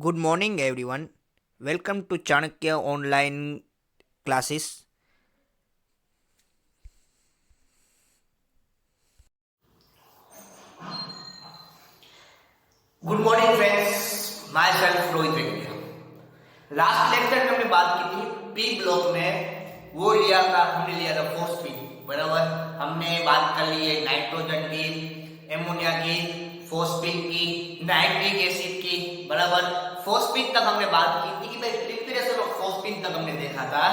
Good morning, everyone. Welcome to Chanakya online classes. Good morning friends, myself Rohit Venkatiya. Last lecture में हमने बात की थी पी ब्लॉक में, वो हमने लिया था फॉस्फेट। बराबर, हमने बात कर ली है नाइट्रोजन की, एमोनिया की, फॉस्फेट की, नाइट्रिक एसिड की। बराबर, फॉस्फेट तक हमने बात की थी कि भाई प्रिपरेशन ऑफ फॉस्फेट तक हमने देखा था।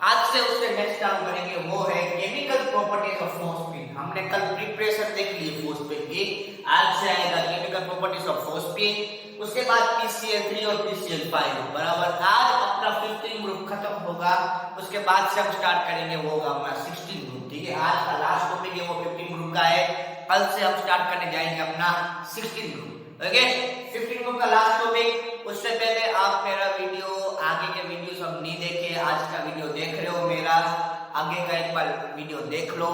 आज से उससे नेक्स्ट काम करेंगे, वो है केमिकल प्रॉपर्टीज ऑफ फॉस्फेट। हमने कल प्रिपरेशन देख ली फॉस्फेट की, आज से आएगा केमिकल प्रॉपर्टीज ऑफ फॉस्फेट, उसके बाद PCl3 और PCl5। बराबर, आज अपना 15 ग्रुप खत्म होगा, उसके बाद से हम स्टार्ट करेंगे वो होगा हमारा 16 ग्रुप। ठीक है, आज का लास्ट टॉपिक है वो 15 ग्रुप का है, कल से हम स्टार्ट करने जाएंगे अपना 16 ग्रुप। ओके, 15 ग्रुप का लास्ट टॉपिक। उससे पहले आप मेरा वीडियो, आगे के वीडियो सब नहीं देखे, आज का वीडियो देख रहे हो मेरा, आगे का एक बार वीडियो देख लो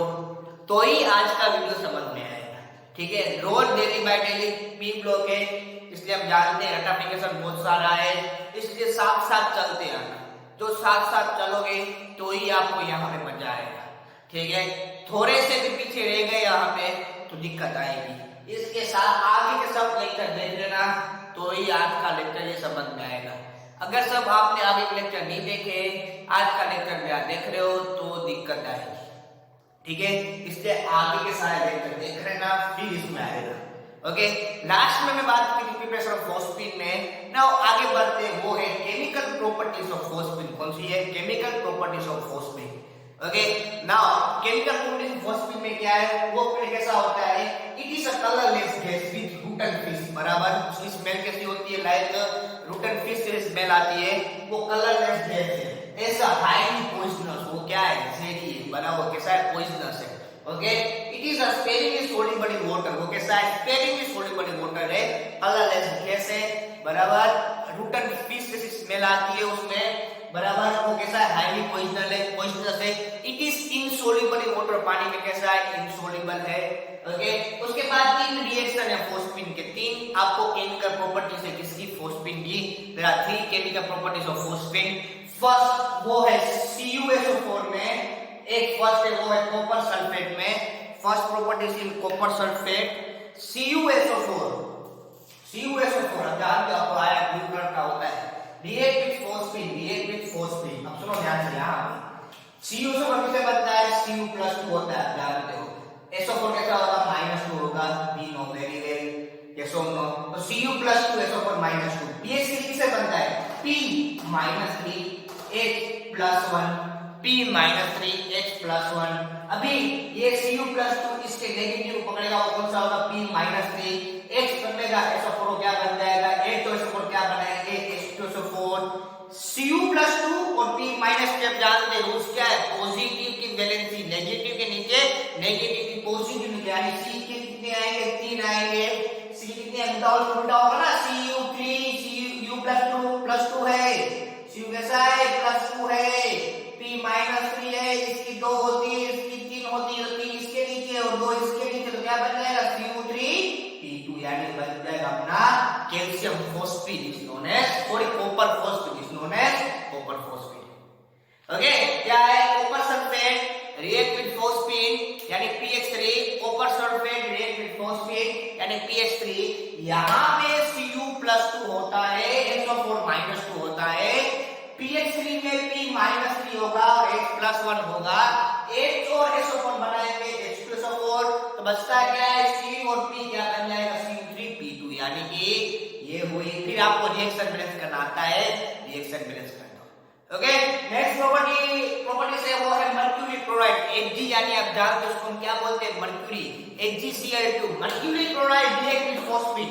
तो ही आज का वीडियो समझ में आएगा। ठीक है, रोज daily by daily p block है, इसलिए हम जानते हैं रटाफिकेशन बहुत सारा है, इसलिए साथ साथ चलते हैं। जो साथ साथ चलोगे तो ही आपको यहाँ पे मजा आएगा। ठीक है, थोड़े से भी पीछे रह गए यहाँ पे तो दिक्कत आएगी। इसके साथ आगे के सब लेक्चर देख लेना तो ही आज का लेक्चर ये समझ में आएगा। अगर सब आपने आगे के लेक्चर नहीं देखे, आज का लेक्चर में देख रहे हो तो दिक्कत आएगी। ठीक है, इसलिए आगे के सारे लेक्चर देख लेना, फिर इसमें आएगा। ओके, लास्ट में मैं बात की थी प्रिपरेशन ऑफ फॉस्फेट में। नाउ आगे बढ़ते हैं, वो है केमिकल प्रॉपर्टीज ऑफ फॉस्फेट। कौन सी है? Chemical properties of phosphate. Okay, now chemical properties of phosphate में क्या है, वो कैसा होता है? It is a colourless gas with rotten fish. बराबर, उसकी स्मेल कैसी होती है? लाइक रूटन फिश से स्मेल आती है, वो कलरलेस गैस है। ऐसा हाईली पॉइजनस, वो क्या है? जहरीली है। बराबर, कैसा है? पॉइजनस है। Okay, it is a sparingly soluble in water. वो कैसा है? स्पेरिंगली सोल्युबल इन वाटर है, कलरलेस गैस है। बराबर, रूटन फिश जैसी स्मेल आती है उसमें। बराबर, वो कैसा है? हाईली पॉइजनस है। It is insoluble in water, पानी में कैसा है? इनसोल्युबल है। ओके, उसके बाद तीन रिएक्शन है फॉस्फेट के, तीन आपको केमिकल प्रॉपर्टीज है किसकी? फॉस्फेट की। There are three chemical properties of phosphate. First वो है CuSO4 में, एक फर्स्ट है वो है कॉपर सल्फेट में। First properties in copper sulphate CuSO4। CuSO4 जानते हो, आपको आया ब्लू कलर का होता है। React with phosphate, react with phosphate. अब सुनो ध्यान से, यहां CuSO4 किससे बनता है? Cu+2 होता है, जानते हो। SO4 कैसा होगा? -2 होगा। We know very well, yes और नो। तो Cu+2 SO4 -2। PH3 किससे बनता है? P-3 H+1, P-3 H+1। अभी ये Cu+2 इसके नेगेटिव पकड़ेगा, वो कौन सा होगा? P-3 H बनेगा, SO4 क्या बन जाएगा? H तो SO4 क्या बनाएंगे? H2SO4। Cu+2 और P-3 जानते हैं रूल्स क्या है? पॉजिटिव की वैलेंसी नेगेटिव के नीचे, नेगेटिव की पॉजिटिव नीचे, यानी C के कितने आएंगे? 3 आएंगे। C कितने उल्टा होगा ना? Cu+2 है, Cu कैसा है? +2 है। P-3 है, इसकी 2 होती है, इसकी 3 होती है, तो 3 इसके नीचे और 2 इसके नीचे, तो क्या बन जाएगा? Cu3P2, यानी बन जाएगा अपना calcium phosphate, is known as, sorry copper phosphate, is known as copper phosphate. Okay, क्या है? Copper sulphate react with phosphate यानी PH3, copper sulphate react with phosphate यानी PH3। यहां पे Cu+2 होता है, SO4 -2 होता है। PH3 में P-3 होगा और H+1 होगा। H और SO4 बनाएंगे H2SO4, तो बचता क्या है? C और P क्या बन जाएगा? Cu3P2, यानी कि ये हुई। फिर आपको रिएक्शन बैलेंस करना आता है, रिएक्शन बैलेंस कर दो। ओके, नेक्स्ट प्रॉपर्टी से वो है मर्क्यूरी क्लोराइड, Hg, यानी आप जानते हो उसको हम क्या बोलते हैं? Mercury, HgCl2। Mercury chloride react with phosphate,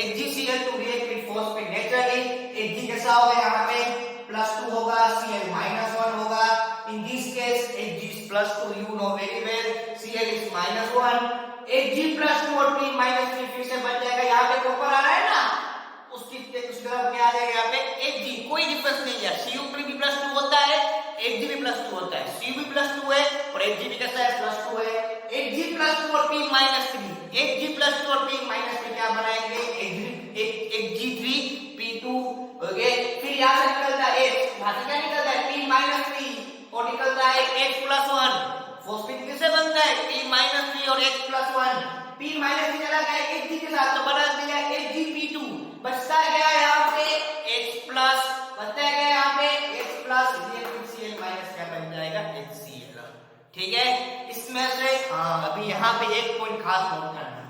HgCl2 react with phosphate. Naturally Hg कैसा होगा? यहाँ पे +2 होगा, Cl -1 होगा। In this case Hg is +2, you know very well, Cl is -1। Hg+2 और P-3 फिर से बन जाएगा। यहाँ पे कॉपर आ रहा है ना, उसकी उस तरफ क्या आ जाएगा? यहाँ पे Hg, कोई डिफरेंस नहीं है। Cu भी +2 होता है, Hg भी +2 होता है। Cu भी +2 है और Hg भी कैसा है? +2 है। Hg+2 और P-3, Hg+2 और P-3 क्या बनाएंगे? Hg3P2 P-3 और H+1, P-3 चला गया Hg के साथ तो बना दिया Hgp2, बचता गया यहाँ पे H+, बचता गया यहाँ पे H+, रिएक्टिव Cl माइनस क्या बन जाएगा HCl। ठीक है, इसमें से हाँ अभी यहाँ पे एक पॉइंट खास नोट करना,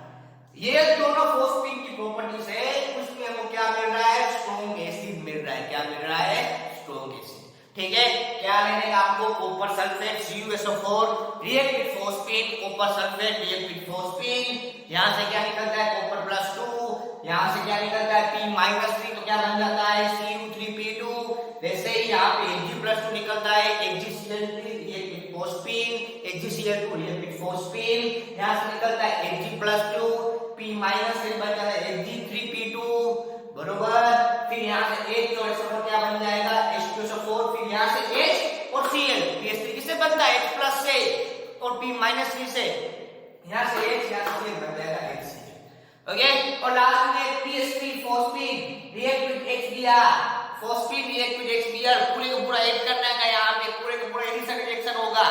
ये दोनों फोस्फीन की प्रॉपर्टीज है, उसमें हमको क्या मिल रहा है स्ट्रॉन्ग एसिड मिल रहा है, क्या मिल रहा है स्ट्रॉन्ग एसिड। ठीक है, क्या लेने का आपको copper sulphate CuSO4 react with phosphine, copper sulphate react with phosphine, यहां से क्या निकलता है कॉपर+2, यहां से क्या निकलता है P-3 तो क्या बन जाता है Cu3P2, वैसे ही यहाँ पे Hg+2 निकलता है HgCl3 react with phosphine, HgCl2 react with phosphine, यहां से निकलता है Hg+2, P- बन जाता है Hg3P2, बरोबर। फिर यहाँ से H और SO4 क्या बन जाएगा H2SO4, फिर यहाँ से H और Cl, PS3 किससे बनता है H+ से और P-3 से, यहाँ से H यहाँ से Cl बन जाएगा HCl। ओके, और लास्ट में PS3 phosphine react with HBr, phosphine react with HBr, पूरे का पूरा ऐड करना है, यहाँ पे पूरे का पूरा एडिशन रिएक्शन होगा,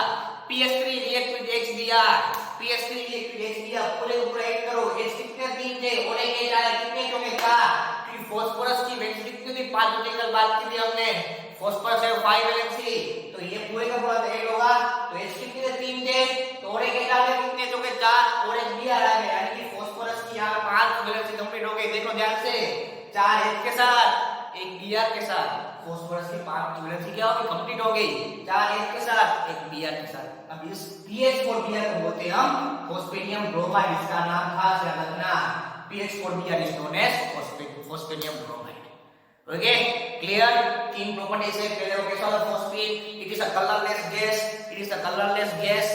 PS3 react with HBr, PS3 react with HBr, पूरे का पूरा ऐड करो, H कितने 3 थे और एक H आया कितने होंगे 4, फास्फोरस की वैलेंसी कितनी थी 5 होने की बात की थी हमने, फास्फोरस है 5 वैलेंसी, तो ये पूरे का पूरा ऐड होगा, तो H कितने 3 थे तो और एक H आ गया कितने तो 4 और एक Br आ गया, यानी कि फास्फोरस की यहां 5 वैलेंसी कंप्लीट हो गई। देखो ध्यान से 4 H के साथ एक Br के साथ फास्फोरस की 5 वैलेंसी क्या होगी कंप्लीट हो गई, 4 H के साथ एक Br के साथ। अब इस PH4Br को बोलते हैं हम फोस्फेनियम ब्रोमाइड, इसका नाम खास याद रखना, PH4Br is known as phosphenium bromide। Okay, clear, तीन प्रॉपर्टीज है, पहले वो कैसा होता है phosphine, it is a colourless gas, it is a colourless gas,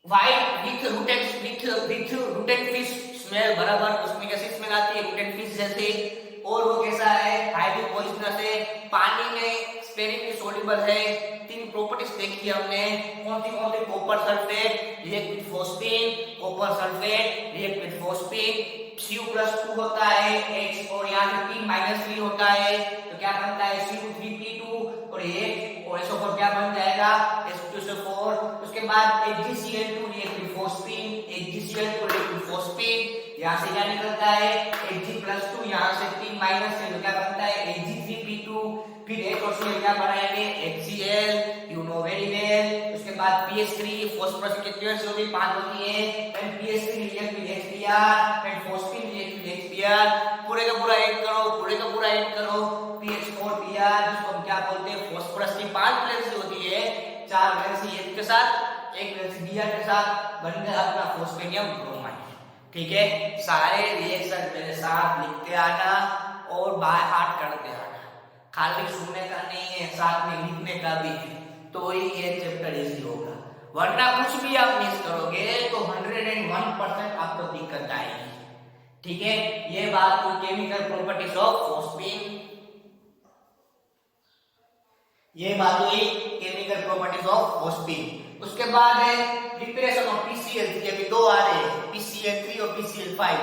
white with rooted fish smell, बराबर उसमें कैसी स्मेल आती है रूटेड फिश जैसे, और वो कैसा है हाईली पॉइजनस है, पानी में स्पेरिंगली सोल्युबल है। तीन प्रॉपर्टीज देखी हमने, कौन सी copper sulphate react with phosphine, copper sulphate react with phosphine, Cu+2 होता है H और यहाँ पे P-3 होता है, तो क्या बनता है Cu3P2 और H और SO4 क्या बन जाएगा H2SO4, उसके बाद HgCl2 react with phosphine, HgCl2 react with phosphine, यहाँ से क्या निकलता है Hg+2, यहाँ से P- से तो क्या बनता है Hg3P2, फिर H और Cl क्या बनाएंगे HCl, you know very well. उसके बाद PH3 फास्फोरस की कितनी वैलेंसी होती है 5 होती है, and PH3 react with HBr and phosphine react with HBr, पूरे का पूरा ऐड करो, पूरे का पूरा ऐड करो, PH4Br जिसको हम क्या बोलते हैं फास्फोरस की 5 वैलेंसी होती है, 4 वैलेंसी H के साथ, 1 वैलेंसी Br के साथ, बन गया अपना फोस्फेनियम ब्रोमाइड। ठीक है, सारे रिएक्शन मेरे साथ लिखते आना और बाय हार्ट करते आना, खाली सुनने का नहीं है, साथ में लिखने का भी है, तो ही ये चैप्टर इजी होगा, वरना कुछ भी आप मिस करोगे तो 101% आपको दिक्कत आएगी। ठीक है, ये बात हुई केमिकल प्रॉपर्टीज ऑफ फोस्फीन, ये बात हुई केमिकल प्रॉपर्टीज ऑफ फोस्फीन। उसके बाद है प्रिपरेशन ऑफ PCl3, अभी दो आ रहे हैं PCl3 और PCl5।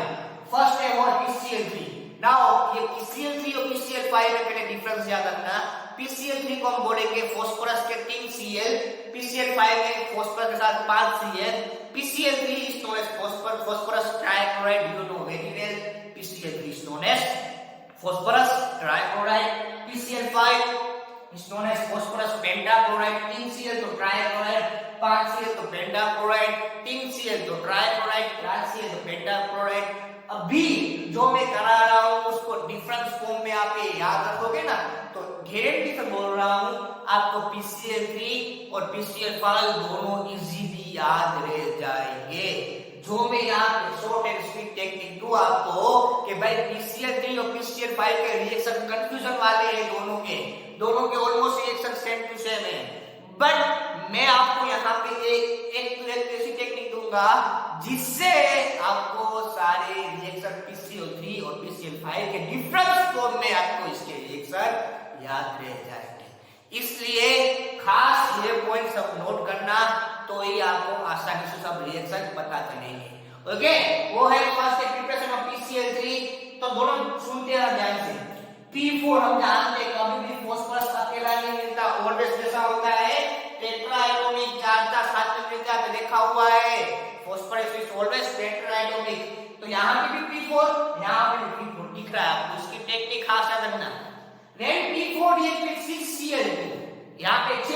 फर्स्ट है वो PCl3। नाउ ये PCl3 और PCl5 में पहले डिफरेंस याद रखना, PCl3 को हम बोलेंगे फास्फोरस के 3 Cl, PCl5 में फास्फोरस के साथ 5 Cl, PCl3 is known as phosphorus trichloride, you know very well, PCl3 is known as phosphorus trichloride, PCl5 is known as phosphorus pentachloride, 3 Cl तो trichloride, 5 Cl तो pentachloride, 3 Cl तो trichloride, 4 Cl तो pentachloride। अभी जो मैं करा रहा हूं उसको डिफरेंस फॉर्म में आप याद रखोगे ना, तो गारंटी से बोल रहा हूं आपको PCl3 और PCl5 दोनों इजीली याद रह जाएंगे। जो मैं यहाँ शॉर्ट एंड स्वीट टेक्निक दूं आपको कि भाई PCl3 और PCl5 के रिएक्शन कंफ्यूजन वाले हैं, दोनों के almost reaction same to same है, बट मैं आपको यहाँ पे एक ऐसी टेक्निक दूंगा जिससे आपको सारे रिएक्शन PCl3 और PCl5 के डिफरेंस फॉर्म में आपको इसके रिएक्शन याद रह जाएंगे। इसलिए खास ये पॉइंट सब नोट करना, तो ही आपको आसानी से सब रिएक्शन पता चलेंगे। ओके, वो है फर्स्ट प्रिपरेशन ऑफ PCl3, तो दोनों सुनते हैं ध्यान से। P4 हम जानते हैं कभी भी फास्फोरस अकेला नहीं मिलता, ऑलवेज कैसा होता है टेट्राएटॉमिक, 4 साथ में मिलता है। लिखा हुआ है phosphorus is always better atomic, तो यहाँ पे भी P4, यहाँ पे भी P4 दिख रहा है आपको, इसकी टेक्निक खास याद रखना। When P4 react with 6Cl2, यहाँ पे 6,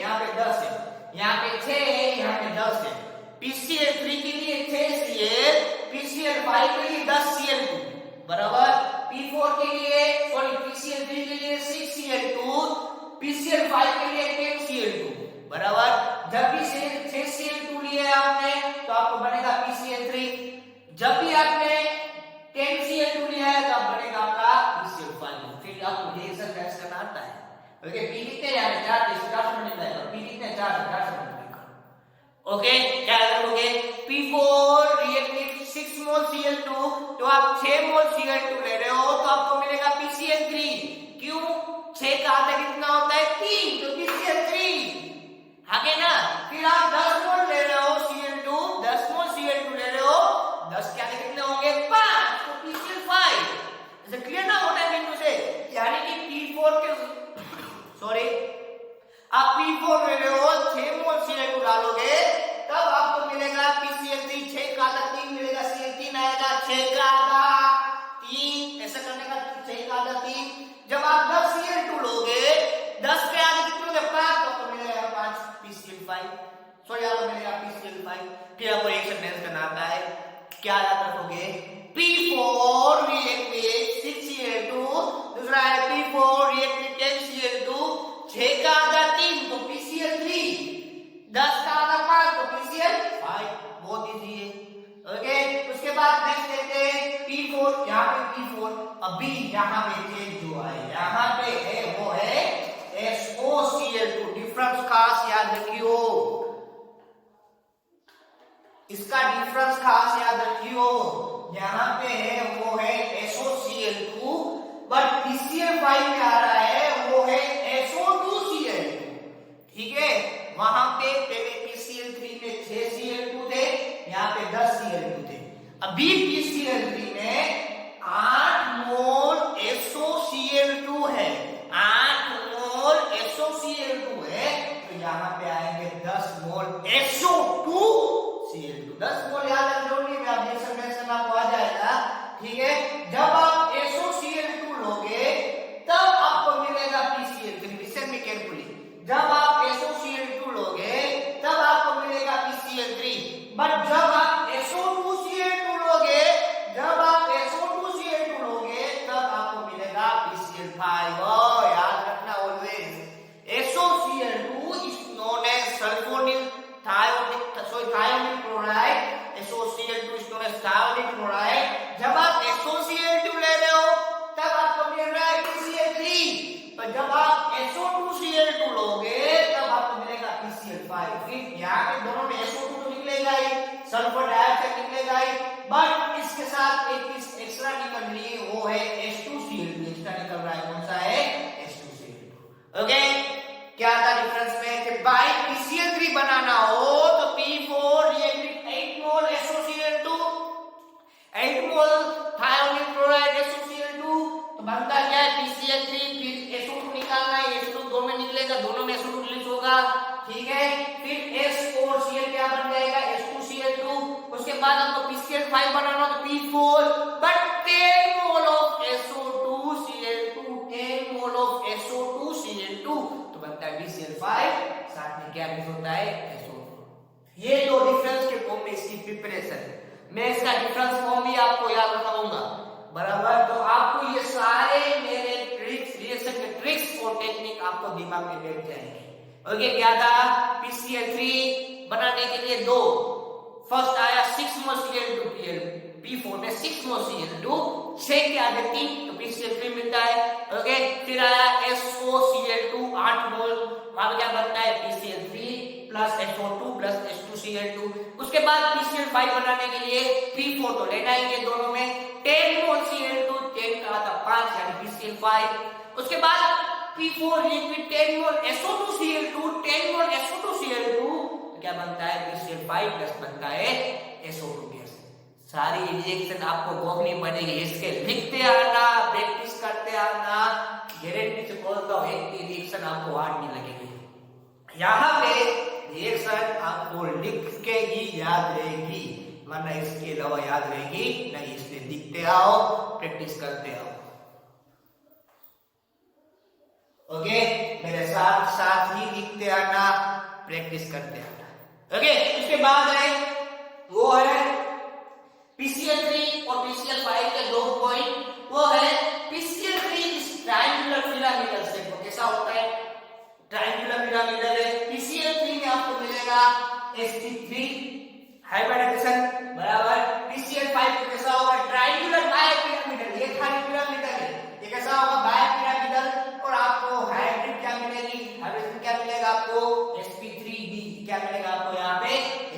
यहाँ पे 10 है, यहाँ पे 6, यहाँ पे 10 है। PCl3 के लिए 6Cl, PCl5 के लिए 10Cl2 बराबर, P4 के लिए सॉरी PCl3 के लिए 6Cl2, PCl5 के लिए 10Cl2 बराबर। जब भी 6Cl2 लिया आपने तो आपको बनेगा PCl3, जब भी आपने 10Cl2 लिया है तो बनेगा आपका PCl5। फिर आपको रिएक्शन टेस्ट करना आता है, ओके। P लिखते हैं यार 4 से 4 से मिलता है, P लिखते हैं 4 से 4 से मिलता है, ओके। क्या करोगे, P4 react with 6 mole Cl2, तो आप 6 मोल Cl2 ले रहे हो तो आपको मिलेगा PCl3। क्यों, 6 का आधा कितना होता है 3, तो PCl3 आगे ना। फिर आप 10 मोल ले रहे हो Cl2, 10 मोल Cl2 ले रहे हो, 10 के आगे कितने होंगे 5, तो PCl5। ऐसे क्लियर ना होता है बिंदु से, यानी कि P4 के सॉरी आप P4 ले रहे हो 6 मोल Cl2 डालोगे तब आपको मिलेगा PCl3, 6 का आधा 3 मिलेगा, Cl3 आएगा 6 का आधा 3, ऐसा करने का 6 का आधा 3। जब आप 10 Cl2 लोगे 10 के आगे कितने होंगे 5, तो आपको मिलेगा 5 PCl5, सॉरी आपको मिलेगा PCl5। फिर आपको रिएक्शन टेस्ट करना आता है, क्या याद रखोगे, P4 react with 6Cl2, दूसरा है P4 react with 10Cl2, 6 का आधा 3 तो PCl3, 10 का आधा 5 तो PCl5, बहुत इजी है, ओके। उसके बाद नेक्स्ट देखते हैं P4, यहाँ पे P4, अभी यहाँ पे चेंज जो है यहाँ पे है वो है SOCl2, डिफरेंस खास याद रखियो, इसका डिफरेंस खास याद रखियो, यहाँ पे है वो है SOCl2, बट PCl5 में आ रहा है वो है SO2Cl2, ठीक है। वहां पे पहले PCl3 में 6Cl2 थे, यहाँ पे 10Cl2 थे, अभी PCl3 में 8 मोल SOCl2 है, 8 मोल SOCl2 है, तो यहाँ पे आएंगे 10 मोल SO2Cl2, 10 मोल याद रखोगे, आप रिएक्शन टेस्ट आपको आ जाएगा, ठीक है। जब आप SOCl2 लोगे तब आपको मिलेगा PCl3, लिसन में केयरफुली, जब आप SOCl2 लोगे तब आपको मिलेगा PCl3, बट जब आप SO2Cl2 लोगे, जब आप SO2Cl2 लोगे तब आपको मिलेगा PCl5, याद रखना always. SOCl2 is known as sulfonyl thionyl chloride, SOCl2 is known as thionyl chloride। जब आप SOCl2 ले रहे हो तब आपको मिल रहा है PCl3, पर जब आप SO2Cl2 लोगे तब आपको मिलेगा PCl5। फिर यहाँ पे दोनों में SO2 तो निकलेगा ही, सल्फर डाइऑक्साइड निकलेगा ही, बट इसके साथ एक एक्स्ट्रा निकल रही है वो है H2Cl2, एक्स्ट्रा निकल रहा है, कौन सा है H2Cl2, ओके। क्या था डिफरेंस में कि भाई PCl3 बनाना हो तो P4 react with 8 mole SOCl2, 8 mole thionyl chloride SOCl2, तो बनता क्या है PCl3, फिर SO2 निकालना है, SO2 दो में निकलेगा, दोनों में SO2 रिलीज होगा, ठीक है। फिर S और Cl क्या बन जाएगा H2Cl2, उसके बाद आपको PCl5 बनाना तो P4, but 10 mole of SO2Cl2, 10 mole of SO2Cl2, तो बनता है PCl5, साथ में क्या मिक्स होता है SO2। ये दो डिफरेंस के फॉर्म में इसकी प्रिपरेशन, मैं इसका डिफरेंस फॉर्म भी आपको याद रखाऊंगा, बराबर। तो आपको ये सारे मेरे ट्रिक्स, रिएक्शन के ट्रिक्स और टेक्निक आपको दिमाग में बैठ जाएंगे, ओके। क्या था, PCl3 बनाने के लिए दो, फर्स्ट आया 6 मोल Cl2, P4 में 6 मोल Cl2, 6 के आगे 3 तो PCl3 मिलता है, ओके। फिर आया SOCl2 8 मोल, वहां क्या बनता है PCl3 plus SO2 plus H2Cl2। उसके बाद PCl5 बनाने के लिए P4 तो लेना ही है, दोनों में 10 मोल Cl2, 10 का आधा 5 यानी PCl5। उसके बाद P4 लिक्विड 10 मोल SO2Cl2, 10 मोल SO2Cl2, तो क्या बनता है PCl5 प्लस बनता है SO2 गैस। सारी रिएक्शन आपको भोगनी पड़ेगी, इसके लिखते आना, प्रैक्टिस करते आना, गारंटी से बोलता हूं एक भी रिएक्शन आपको हार्ड नहीं लगेगी। यहाँ पे रिएक्शन आपको लिख के ही याद रहेगी, वरना इसके अलावा याद रहेगी नहीं। इसलिए लिखते आओ, प्रैक्टिस करते आओ। ओके, मेरे साथ साथ ही लिखते आना, प्रैक्टिस करते आना। ओके, उसके बाद है वो है PCl3 और PCl5 के दो पॉइंट। वो है PCl3 इस ट्रायंगुलर पिरामिडल शेप को कैसा होता है, ट्रायंगुलर पिरामिडल है। PCl3 में आपको मिलेगा sp3 हाइब्रिडाइजेशन बराबर। PCl5 को कैसा होगा, ट्रायंगुलर बायपिरामिडल, ये खाली पिरामिडल है, ये कैसा होगा, बायपिरामिडल। और आपको हाइब्रिड क्या मिलेगी, हाइब्रिडेशन क्या मिलेगा आपको, sp3d क्या मिलेगा आपको यहाँ पे,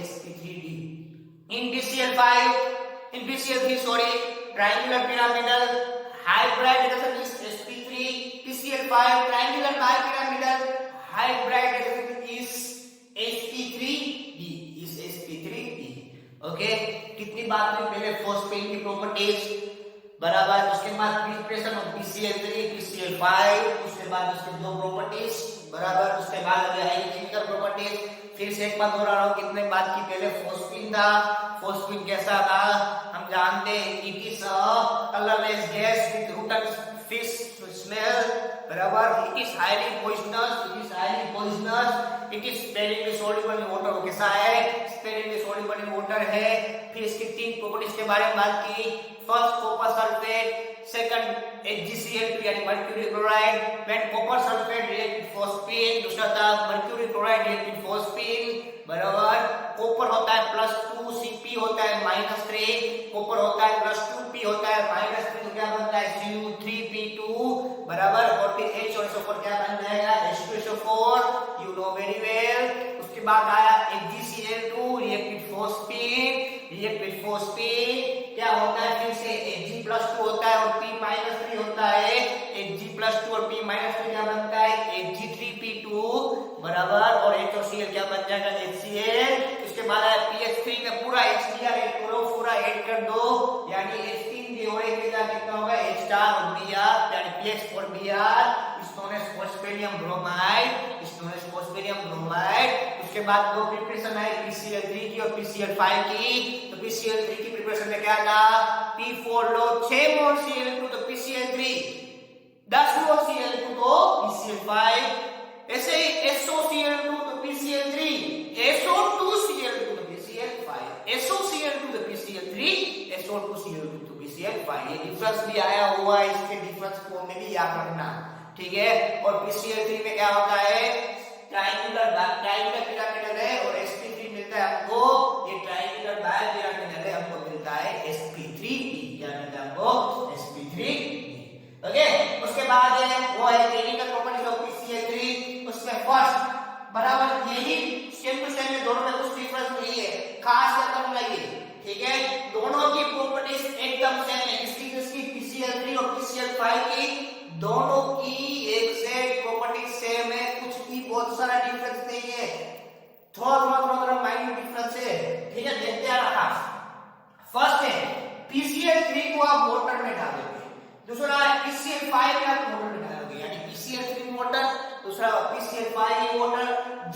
sp3d। In PCl3 sorry, triangular pyramidal hybridisation is sp3, PCl5 triangular bipyramidal hybridisation is sp3d, is sp3d। Okay, कितनी बात हुई, पहले फॉस्फेट की प्रॉपर्टीज बराबर, उसके बाद प्रिपरेशन ऑफ PCl3 PCl5, उसके बाद उसके दो प्रॉपर्टीज बराबर, उसके बाद है केमिकल प्रॉपर्टीज। फिर से एक बात दोहरा रहा हूं, कितने बात की, पहले फॉस्फीन था, फॉस्फीन कैसा था हम जानते हैं, it is a colourless gas with rotten fish smell बराबर, it is highly poisonous, it is highly poisonous, it is sparingly soluble in water, कैसा है, स्पेरिंगली सॉल्युबल इन वाटर है। फिर इसकी तीन प्रॉपर्टीज के बारे में बात की, first copper sulphate, second HgCl2 यानी mercury chloride, when copper sulphate react with phosphine, दूसरा था mercury chloride react with phosphine बराबर। कॉपर होता है +2, Cp होता है -3, कॉपर होता है +2, P होता है -3, तो क्या बनता है Cu3P2 बराबर। और फिर H और SO4 क्या बन जाएगा, H2SO4, you know very well. उसके बाद आया HgCl2 react with phosphine, react with phosphine क्या होता है, फिर से Hg+2 होता है और P-3 होता है, Hg+2 और P-3 क्या बनता है, Hg3P2 बराबर। और H और Cl क्या बन जाएगा, HCl। उसके बाद आया PH3 में पूरा HBr ऐड करो, पूरा ऐड कर दो, यानी H3 और एक कितना होगा, H और Br, यानी PX और Br is known as phosphonium bromide, is known as phosphonium bromide. उसके बाद दो प्रिपरेशन है PCl3 की और PCl5 की। तो PCl3 की प्रिपरेशन में क्या था, P4 लो 6 मोल Cl2 तो PCl3, 10 मोल Cl2 तो PCl5, ऐसे ही SOCl2 तो PCl3, SO2Cl2 तो PCl5, SOCl2 तो PCl3, SO2Cl2 तो PCl5। ये डिफरेंस भी आया हुआ है, इसके डिफरेंस को में भी याद रखना, ठीक है। और PCl3 में क्या होता है, ट्रायंगुलर पिरामिडल है और sp3 मिलता है हमको, ये ट्रायंगुलर बायपिरामिडल है, हमको मिलता है sp3d, क्या मिलता है हमको, sp3d। ओके, उसके बाद है वो है केमिकल प्रॉपर्टीज ऑफ PCl3। उसमें फर्स्ट बराबर यही सेम टू सेम है, दोनों में कुछ डिफरेंस नहीं है, खास क्या करना ये, ठीक है। दोनों की प्रॉपर्टीज एकदम सेम है, इसकी PCl3 और PCl5 की दोनों की एक से प्रॉपर्टी सेम है, कुछ भी बहुत सारा डिफरेंस नहीं है, थोड़ा माइन्यूट डिफरेंस है, ठीक है। देखते हैं रखा, फर्स्ट है PCl3 को आप वाटर में डालोगे, दूसरा है PCl5 को आप वाटर में डालोगे, यानी PCl3 वाटर, दूसरा PCl5 वाटर।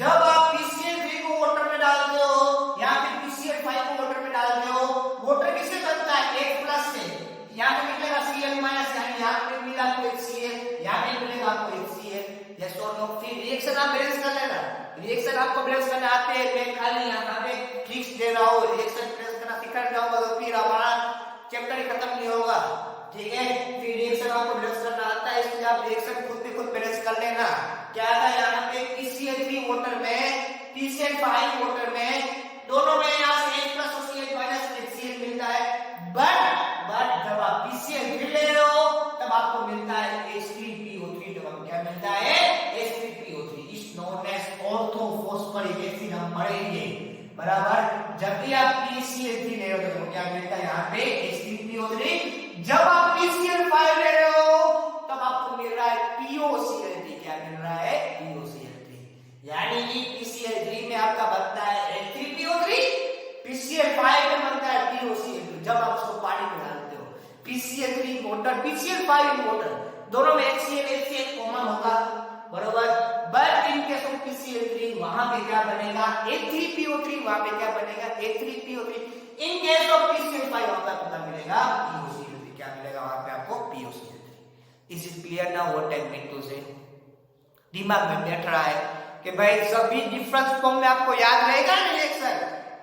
जब आप PCl3 को वाटर में डालते हो या फिर PCl5 को वाटर में डालते हो, वाटर किससे बनता है, H+ से, यहाँ पे निकलेगा Cl-, यानी यहाँ पे मिला आपको HCl, यहाँ पे मिलेगा आपको HCl, यस और नो। फिर रिएक्शन आप बैलेंस कर लेना, रिएक्शन आपको बैलेंस करने आते हैं, मैं खाली यहाँ पे ट्रिक्स दे रहा हूँ, रिएक्शन बैलेंस करना सिखा जाऊंगा तो फिर हमारा चैप्टर ही खत्म नहीं होगा, ठीक है। फिर रिएक्शन आपको बैलेंस करना आता है, इसलिए आप रिएक्शन खुद भी खुद बैलेंस कर लेना। क्या था यहाँ पे PCl3 वाटर में, PCl5 वाटर में, दोनों में यहाँ से H+ और Cl- HCl मिलता है, बट जब आप PCl3 ले रहे हो तब आपको मिलता है H3PO3, जब आपको क्या मिलता है, H3PO3 is known as orthophosphoric acid, हम पढ़ेंगे बराबर। जब भी आप PCl3 ले रहे हो तो क्या मिलता है यहाँ पे H3PO3, जब आप PCl5 ले रहे हो तब आपको मिल रहा है POCl3, क्या मिल रहा है, POCl3, यानी कि PCl3 में आपका बनता है H3PO3, PCl5 में बनता है POCl2, जब आप उसको पानी में डालते हो। PCl3 वाटर, PCl5 वाटर, दोनों में HCl कॉमन होगा बरोबर, but in case of PCl3 वहां पे पे क्या बनेगा A3PO3, वहां पे क्या बनेगा A3PO3। In case of PCl5 वहां पे पता मिलेगा POCl3, क्या मिलेगा वहां पे आपको POCl3। Is it clear now what I mean to say? दिमाग में बैठ रहा है कि भाई सभी डिफरेंस फॉर्म में आपको याद रहेगा ना रिएक्शन,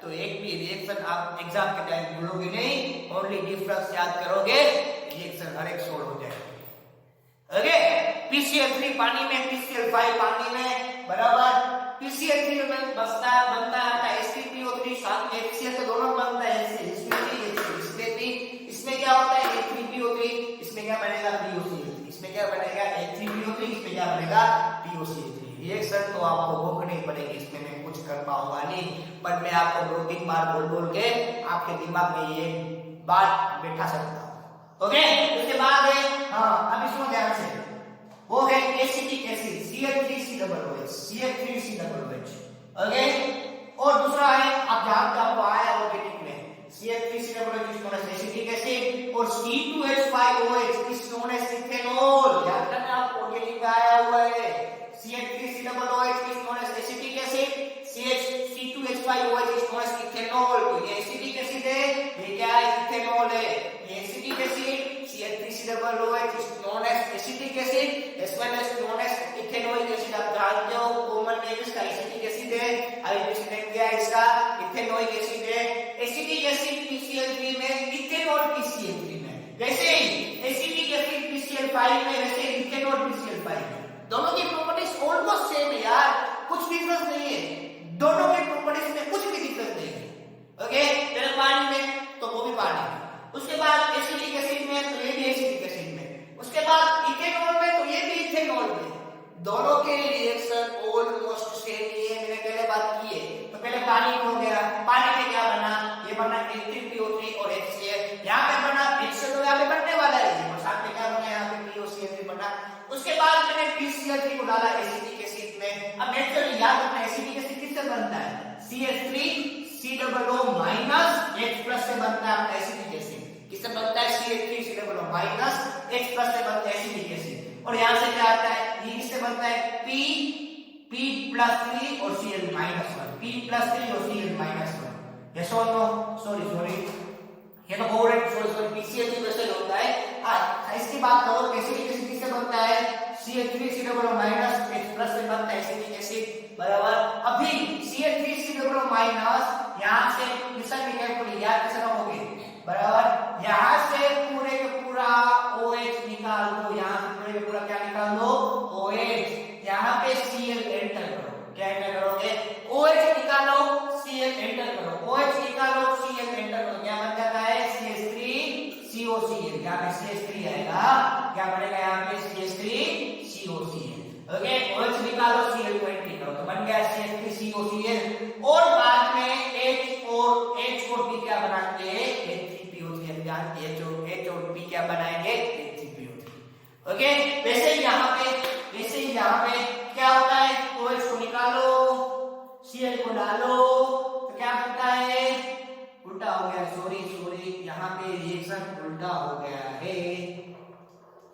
तो एक भी रिएक्शन आप एग्जाम के टाइम भूलोगे नहीं, ओनली डिफरेंस याद करोगे, रिएक्शन हर एक सोल्व हो जाएगा। ओके, PCl3 पानी में, PCl5 पानी में, बराबर। PCl3 में बनता है H3PO3, साथ में HCl, तो दोनों बनता है इसमें भी, इसमें क्या होता है H3PO3, इसमें क्या बनेगा POCl3, इसमें क्या बनेगा H3PO3, इसमें क्या बनेगा POCl3। रिएक्शन तो आपको भोगनी पड़ेगी, इसमें मैं कुछ कर पाऊंगा नहीं, पर मैं आपको 2-3 बार बोल के आपके दिमाग में ये बात बैठा सकता हूं। ओके, उसके बाद है, हाँ अभी सुनो ध्यान से, वो है acetic acid CH3COOH, CH3COOH। Okay, और दूसरा है, आप जानते आपको आया ऑर्गेनिक में CH3COOH is known as acetic acid, और C2H5OH is known as ethanol. याद रखना, आपको ऑर्गेनिक में आया हुआ है CH3COOH is known as acetic acid, C2H5OH is known as ethanol. तो ये एसिटिक एसिड है, ये क्या है इथेनॉल है। ये acetic acid CH3COOH is known as acetic acid as well as known as ethanoic acid। आप जानते हो कॉमन नेम इसका एसिटिक एसिड है, अभी इसने क्या है इसका इथेनोइक एसिड है। एसिटिक एसिड PCl3 में, इथेनॉल PCl3 में, जैसे एसिटिक एसिड PCl5 में, वैसे इथेनॉल PCl5 में, दोनों की प्रॉपर्टीज ऑलमोस्ट सेम है यार, कुछ डिफरेंस नहीं है, दोनों की प्रॉपर्टीज में कुछ भी डिफरेंस नहीं है। ओके, पहले पानी में तो वो भी पानी में, उसके बाद एसिटिक एसिड में तो ये भी एसिटिक एसिड में, उसके बाद इथेनॉल में तो ये भी इथेनॉल में, दोनों के रिएक्शन ऑलमोस्ट सेम ही है। मैंने पहले बात की है, तो पहले पानी हो गया, पानी में क्या बना, ये बना H3PO3 और HCl, यहाँ पे बना HCl, तो यहाँ पे बनने वाला है, और साथ में क्या बना यहाँ पे POCl3 बना। उसके बाद मैंने PCl3 को डाला एसिटिक एसिड में। अब नेचुरली याद रखना एसिटिक एसिड किससे बनता है, CH3COO माइनस H+ से बनता है एसिटिक एसिड। किससे बनता है CH3COO माइनस H+ से बनता है एसिटिक एसिड। और यहां से क्या आता है, ये किससे बनता है P+3 और Cl-1, P+3 और Cl-1। यस और नो? सॉरी ये तो बोर्ड सॉरी PCl3 वैसे होता है। इसकी बात करो एसिटिक एसिड किससे बनता है, CH3COO माइनस H+ से बनता है एसिटिक एसिड, बराबर। अभी CH3COO माइनस यहां से लिसन भी कैलकुलेट याद कैसे रखोगे, बराबर। यहां से पूरे का पूरा OH निकाल दो, यहां से पूरे का पूरा क्या निकाल दो OH, यहां पे Cl एंटर करो, क्या एंटर करोगे OH निकालो, Cl एंटर करो, OH निकालो, Cl एंटर करो, क्या बन जाता है CH3COCl, यहां पे CH3 आएगा, क्या बनेगा यहाँ पे CH3COCl। ओके, OH निकालो, Cl को एंटर करो, तो बन गया CH3COCl। और बाद में H और P क्या बनाते हैं H3PO3, हम जानते हैं H और P क्या बनाएंगे H3PO3। ओके, वैसे ही यहाँ पे क्या होता है, OH को निकालो, Cl को डालो, तो क्या बनता है, उल्टा हो गया, सॉरी यहाँ पे रिएक्शन उल्टा हो गया है,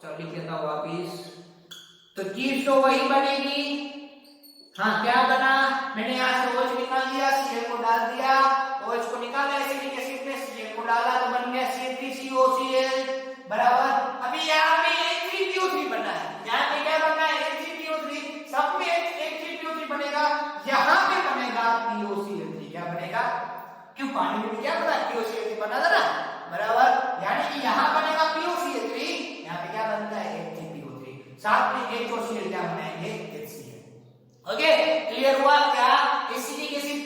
चलो लिख लेता हूँ वापिस। तो चीज तो वही बनेगी, हाँ क्या बना, मैंने यहाँ से OH निकाल दिया, Cl को डाल दिया, OH को निकाला एसिटिक एसिड में, Cl को डाला, तो बन गया CH3COCl, बराबर। अभी यहाँ पे H3PO3 बना है, यहाँ पे क्या बना है H3PO3, सब में H3PO3 बनेगा, यहाँ पे बनेगा POCl3, क्या बनेगा, क्यों पानी में क्या बना POCl3 बना था ना, बराबर। यानी कि यहाँ बनेगा POCl3, यहाँ पे क्या बनता है H3PO3, साथ में H और Cl क्या बनाएंगे HCl। ओके, क्लियर हुआ क्या, एसिटिक एसिड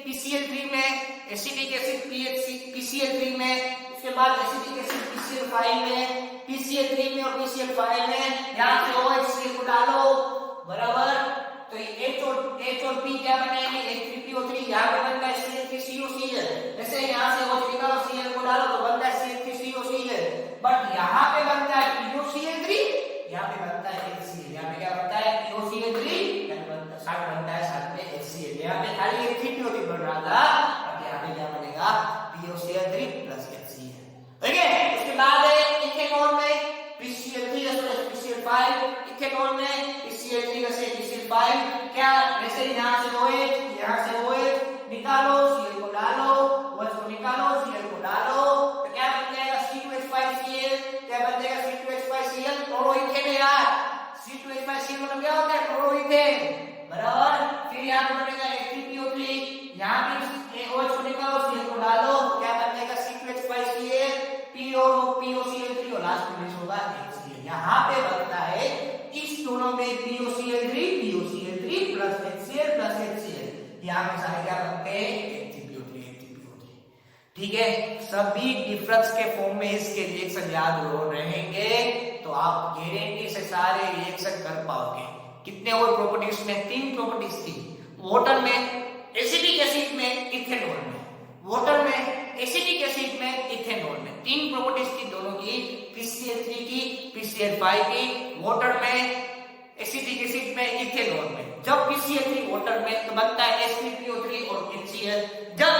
PCl3 में, एसिटिक एसिड PCl3 में, उसके बाद एसिटिक एसिड PCl5 में, PCl3 में और PCl5 में, यहाँ से OH Cl को डालो, बराबर। तो H और P क्या बनाएंगे H3PO3, यहाँ पे बनता है CH3COCl, जैसे यहाँ से OH निकालो, Cl को डालो, तो बनता है CH3COCl, बट यहाँ पे बनता है POCl3, यहाँ पे बनता है HCl, यहाँ पे क्या बनता है POCl3, साथ बनता है साथ में HCl, यहाँ पे खाली H3PO3 बन रहा था, अब यहाँ पे क्या बनेगा POCl3 प्लस HCl। ओके, उसके बाद इथेनॉल में PCl3 PCl5, इथेनॉल में PCl3 PCl5 2H5 क्या वैसे यहाँ से OH, यहाँ से OH निकालो, Cl को डालो, OH को निकालो, Cl को डालो, तो क्या बन जाएगा C2H5Cl, क्या बन जाएगा C2H5Cl, क्लोरोइथेन है यार, C2H5Cl मतलब क्या होता है क्लोरोइथेन, बराबर। फिर यहाँ पे बनेगा H3PO3, यहाँ पे OH को निकालो, Cl को डालो, क्या बन जाएगा C2H5Cl, P और POCl3 और लास्ट में होगा HCl। यहाँ पे बनता है इस दोनों में POCl3 प्लस HCl, यहाँ पे सारे क्या बनते हैं H3PO3। ठीक है, सभी डिफरेंस के फॉर्म में इसके रिएक्शन याद रहेंगे तो आप गारंटी से सारे रिएक्शन कर पाओगे। कितने और प्रॉपर्टीज में? 3 प्रॉपर्टीज थी। वाटर में एसिटिक एसिड में इथेनॉल में, वाटर में एसिटिक एसिड में इथेनॉल में 3 प्रॉपर्टीज थी दोनों की, PCl3 की, PCl5 की, वाटर में एसिटिक एसिड में, इथेनॉल में। जब PCl3 वाटर में तो बनता है H3PO3 और HCl, जब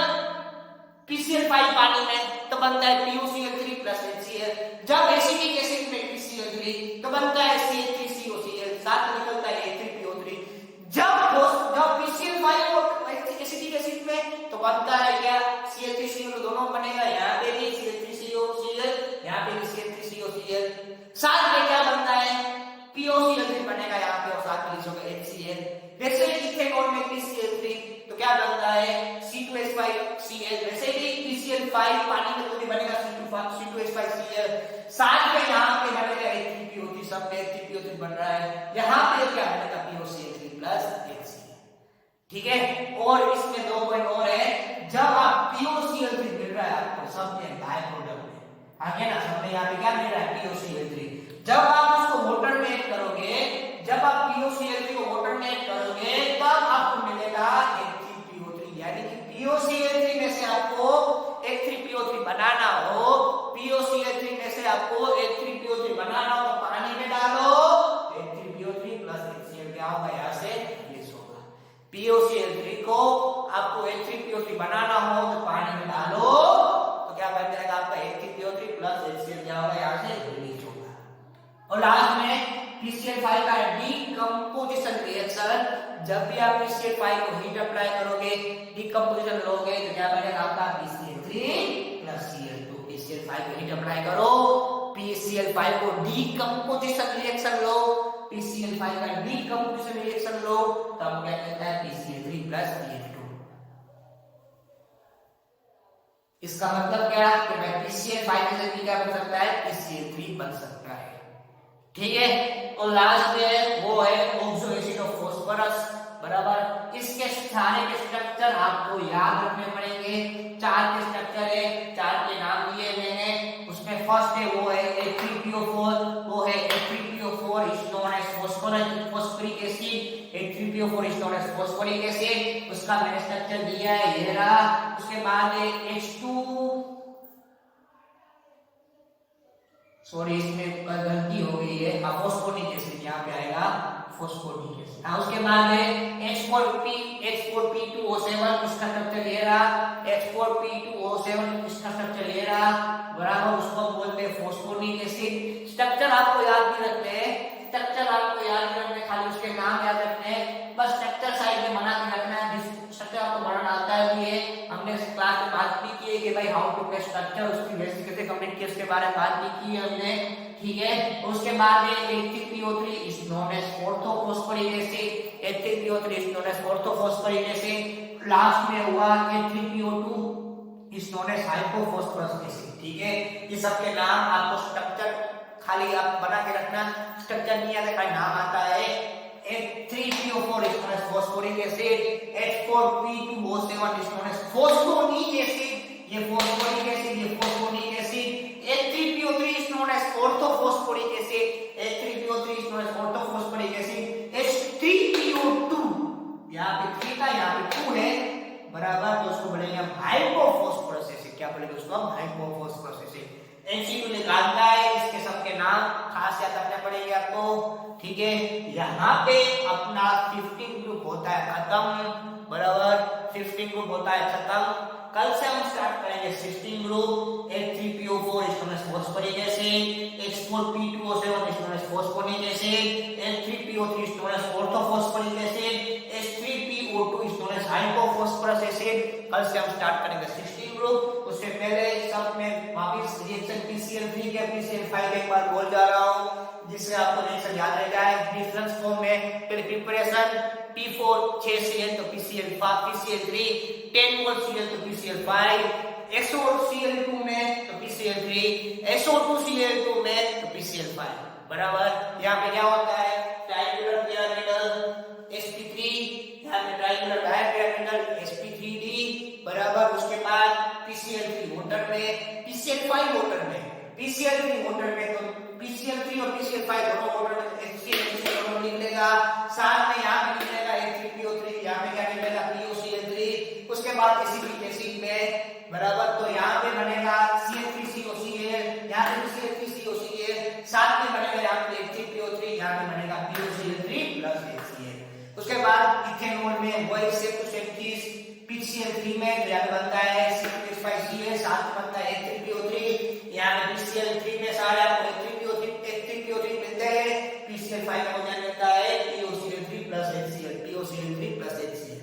PCl5 पानी में तो बनता है POCl3 प्लस HCl, जब एसिटिक एसिड में PCl3 तो बनता है CH3COCl, साथ में निकलता है H3PO3, जब PCl5 और एसिटिक एसिड में तो बनता है क्या CH3COCl, दोनों बनेगा, यहाँ पे भी CH3COCl, यहाँ पे भी CH3COCl, साथ में क्या बनता है POCl3 बनेगा यहाँ पे और साथ में लिखोगे HCl। वैसे इथेनॉल में PCl3 तो क्या बनता है C2H5Cl, वैसे ही PCl5 पानी में तो भी बनेगा C2H5Cl, साथ में यहाँ पे बनेगा H3PO3, सब में H3PO3 बन रहा है, यहाँ पे क्या बनेगा POCl3 प्लस HCl। ठीक है, और इसमें 2 पॉइंट और है, जब आप POCl3 मिल रहा है आपको सब में बाय प्रोडक्ट में आगे ना, सब में यहाँ पे क्या मिल रहा है POCl3, जब आप उसको वाटर में ऐड करोगे, जब आप POCl3 को वाटर में ऐड करोगे तब आपको मिलेगा H3PO3, यानी कि POCl3 में से आपको H3PO3 बनाना हो, POCl3 में से आपको H3PO3 बनाना हो तो पानी में डालो H3PO3 प्लस HCl, क्या होगा यहाँ से रिलीज होगा। POCl3 को आपको H3PO3 बनाना हो तो पानी में डालो तो क्या बन जाएगा आपका H3PO3 प्लस HCl, क्या होगा यहाँ से रिलीज होगा। और लास्ट में PCl5 का डीकंपोजिशन रिएक्शन, जब भी आप PCl5 को हीट अप्लाई करोगे, डीकंपोजिशन लोगे तो क्या बनेगा आपका PCl3 प्लस Cl2। PCl5 को हीट अप्लाई करो, PCl5 को डीकंपोजिशन रिएक्शन लो, PCl5 का डीकंपोजिशन रिएक्शन लो, तब क्या कहता है PCl3 प्लस Cl2। इसका मतलब क्या है कि मैं PCl5 में से क्या बन सकता है PCl3 बन सकता है। ठीक है, और लास्ट में वो है ऑक्सो एसिड ऑफ फास्फोरस, बराबर। इसके सारे के स्ट्रक्चर आपको याद रखने पड़ेंगे, 4 के स्ट्रक्चर है, 4 के नाम दिए मैंने, उसमें फर्स्ट है वो है H3PO4, वो है H3PO4 is known as phosphoric acid, H3PO4 is known as phosphoric acid, उसका मैंने स्ट्रक्चर दिया है ये रहा। उसके बाद है H2, सॉरी इसमें गलती हो गई है, फॉस्फोनिक एसिड यहाँ पे आएगा फॉस्फोनिक एसिड। उसके बाद है H4P2O7, इसका स्ट्रक्चर ये रहा, H4P2O7 इसका स्ट्रक्चर ये रहा, बराबर, उसको बोलते हैं फॉस्फोनिक एसिड। स्ट्रक्चर आपको याद नहीं रखने हैं, स्ट्रक्चर आपको याद नहीं रखने, खाली उसके नाम याद रखने हैं, बस स्ट्रक्चर साइड में बना के रखना है। स्ट्रक्चर आपको बनाना आता है भी है, हमने क्लास में बात भी की है कि भाई हाउ टू मेक स्ट्रक्चर, उसकी बेसिक कैसे कंप्लीट की उसके बारे में बात भी की है हमने। ठीक है, उसके बाद H3PO3 is known as orthophosphoric acid, H3PO3 is known as orthophosphoric acid. Last में हुआ H3PO2 is known as hypophosphorous acid. ठीक है, ये सब के नाम आपको स्ट्रक्चर खाली आप बना के रखना, स्ट्रक्चर नहीं आता खाली नाम आता है। H3PO4 is known as phosphoric acid, H4P2O7 is known as phosphonic acid, ये phosphoric acid, ये phosphonic acid, H3PO3 is known as orthophosphoric acid, H3PO3 is known as orthophosphoric acid, H3PO2 यहाँ पे 3 था यहाँ पे 2 है, बराबर, तो उसको बोलेंगे हम हाइपोफॉस्फोरस एसिड। क्या बोलेंगे उसको हम हाइपोफॉस्फोरस एसिड। एनसीक्यू निकालता है, इसके सबके नाम खास याद रखने पड़ेंगे आपको। ठीक है, यहाँ पे अपना 15 ग्रुप होता है खत्म, बराबर, 15 ग्रुप होता है खत्म। कल से हम स्टार्ट करेंगे 16 group. H3PO4 is known as phosphoric acid, H4P2O7 is known as phosphonic acid, H3PO3 is known as orthophosphoric acid, phosphorus acid. कल से हम स्टार्ट करेंगे 16 ग्रुप। उससे पहले सब में वापस रिएक्शन PCl3 के PCl5 के एक बार बोल जा रहा हूं, जिससे आपको रिएक्शन याद रह जाए। डिफरेंस फॉर्म में फिर प्रिपरेशन P4 6Cl तो PCl3, 10 मोल Cl तो PCl5, SO2Cl2 में तो PCl3, SO2Cl2 में तो PCl5। बराबर। यहाँ पे क्या होता है, ट्रायंगुलर पिरामिडल sp3, यहाँ पे ट्रायंगुलर डायपिरामिडल sp3d। बराबर। उसके बाद PCl3 वाटर में, PCl5 वाटर में, PCl3 वाटर में, तो PCl3 और PCl5 दोनों वाटर में HCl दोनों निकलेगा। साथ में यहाँ पे निकलेगा H3PO3, यहाँ पे क्या निकलेगा POCl3। उसके बाद एसिटिक एसिड में, बराबर, तो यहाँ पे बनेगा CH3COCl, यहाँ पे CH3COCl, साथ में बनेगा यहाँ पे H3PO3, यहाँ पे बनेगा POCl3 प्लस HCl। उसके बाद इथेनॉल में वही सेम टू सेम चीज PCl3 में यहाँ पे बनता है C2H5Cl, साथ में बनता है H3PO3। यहाँ पे PCl3 में सारे आपको H3PO3 मिलते हैं। PCl5 का बन जाता है POCl3 plus HCl, POCl3 plus HCl।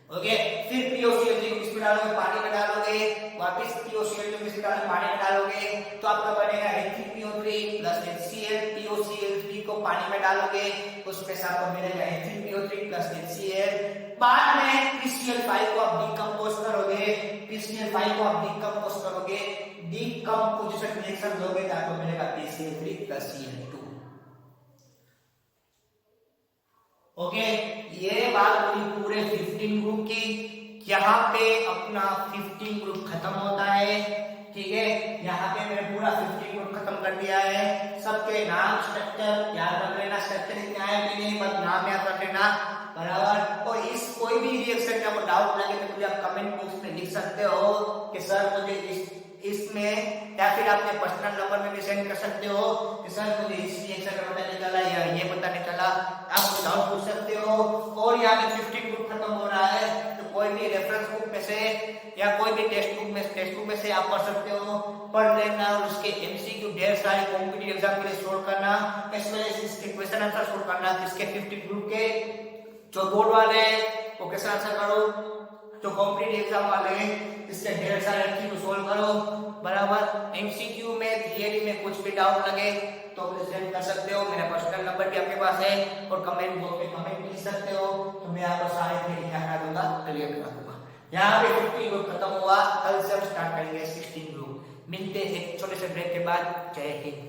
Okay, फिर POCl3 को किसमें डालोगे, पानी में डालोगे। वापस POCl2 किसमें डालोगे, पानी में डालोगे, तो आपका बनेगा H3PO3 प्लस HCl। POCl3 को पानी में डालोगे, उसमें से आपको मिलेगा H3PO3 प्लस HCl। बाद में PCl5 को आप डिकम्पोज करोगे, PCl5 को आप डिकम्पोज करोगे, डिकम्पोजिशन रिएक्शन दोगे तो आपको मिलेगा PCl3 प्लस Cl2। ओके, ये बात हुई पूरे 15 ग्रुप की। यहाँ पे अपना 15 ग्रुप खत्म होता है। ठीक है, यहाँ पे मैंने पूरा 15 ग्रुप खत्म कर दिया है। सबके नाम, स्ट्रक्चर याद रख लेना। स्ट्रक्चर इतने आए भी नहीं, बस नाम याद रख लेना। बराबर। और इस कोई भी रिएक्शन का डाउट लगे तो मुझे आप कमेंट बॉक्स में लिख सकते हो कि सर मुझे इसमें, या फिर अपने पर्सनल नंबर में भी सेंड कर सकते हो कि सर मुझे इस रिएक्शन का पता नहीं चला या ये पता नहीं चला। आप मुझे डाउट पूछ सकते हो। और यहाँ पे 15 ग्रुप खत्म हो रहा है, तो कोई भी रेफरेंस बुक में से या कोई भी टेक्स्ट बुक में से आप पढ़ सकते हो, पढ़ लेना। और उसके MCQ ढेर सारे कॉम्पिटिटिव एग्जाम के लिए सोल्व करना, एज वेल एज इसके क्वेश्चन आंसर सोल्व करना। इसके 15 ग्रुप के जो बोर्ड वाले वो क्वेश्चन आंसर करो, जो कॉम्पिटिटिव एग्जाम वाले इससे ढेर सारे MCQ सोल्व करो। बराबर। MCQ में, थियरी में कुछ भी डाउट लगे तो मुझे सेंड कर सकते हो। मेरा पर्सनल नंबर भी आपके पास है, और कमेंट बॉक्स में कमेंट लिख सकते हो, तो मैं आपको सारे थियरी क्या करा दूंगा, क्लियर करा दूंगा। यहाँ पे 15 ग्रुप खत्म हुआ। कल से हम स्टार्ट करेंगे 16 ग्रुप। मिलते हैं एक छोटे से ब्रेक के बाद। जय हिंद।